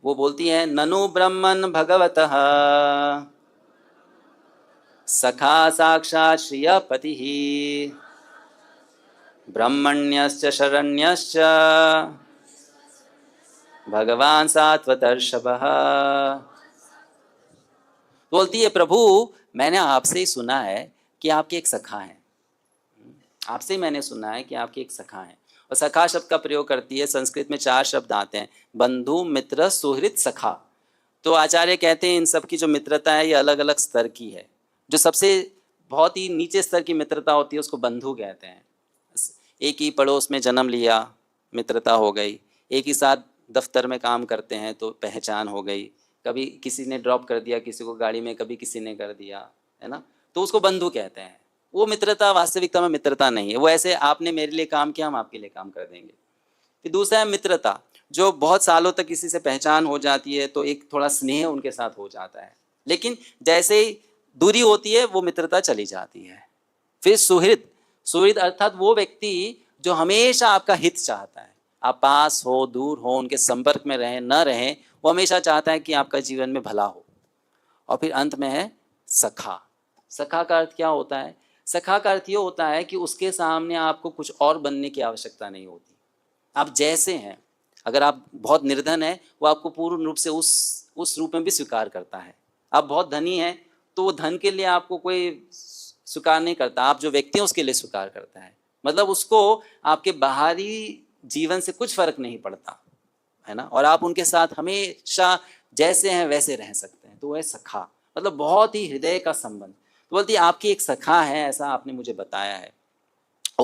वो बोलती है ननु ब्रह्मन् भगवतः सखा साक्षात् श्रियपतिः ब्रह्मण्यश्च शरण्यश्च भगवान सात्वतर्षभः। बोलती है प्रभु मैंने आपसे ही सुना है कि आपके एक सखा हैं, आपसे ही मैंने सुना है कि आपके एक सखा हैं। और सखा शब्द का प्रयोग करती है, संस्कृत में 4 शब्द आते हैं, बंधु मित्र सुहृद सखा। तो आचार्य कहते हैं इन सब की जो मित्रता है ये अलग अलग स्तर की है। जो सबसे बहुत ही नीचे स्तर की मित्रता होती है उसको बंधु कहते हैं। एक ही पड़ोस में जन्म लिया, मित्रता हो गई। एक ही साथ दफ्तर में काम करते हैं तो पहचान हो गई। कभी किसी ने ड्रॉप कर दिया किसी को गाड़ी में, कभी किसी ने कर दिया, है ना, तो उसको बंधु कहते हैं। वो मित्रता वास्तविकता में मित्रता नहीं है, वो ऐसे आपने मेरे लिए काम किया हम आपके लिए काम कर देंगे। फिर दूसरा है मित्रता, जो बहुत सालों तक किसी से पहचान हो जाती है तो एक थोड़ा स्नेह उनके साथ हो जाता है, लेकिन जैसे ही दूरी होती है वो मित्रता चली जाती है। फिर सुहृद, सुहृद अर्थात वो व्यक्ति जो हमेशा आपका हित चाहता है, आप पास हो दूर हो उनके संपर्क में रहें न रहें, वो हमेशा चाहता है कि आपका जीवन में भला हो। और फिर अंत में है सखा। सखा का अर्थ क्या होता है? सखा का अर्थ ये होता है कि उसके सामने आपको कुछ और बनने की आवश्यकता नहीं होती, आप जैसे हैं। अगर आप बहुत निर्धन है वो आपको पूर्ण रूप से उस रूप में भी स्वीकार करता है। आप बहुत धनी हैं तो वो धन के लिए आपको कोई स्वीकार नहीं करता, आप जो व्यक्ति हैं उसके लिए स्वीकार करता है। मतलब उसको आपके बाहरी जीवन से कुछ फर्क नहीं पड़ता, है ना, और आप उनके साथ हमेशा जैसे हैं वैसे रह सकते हैं। तो वह सखा मतलब बहुत ही हृदय का संबंध। तो बोलती है आपकी एक सखा है, ऐसा आपने मुझे बताया है।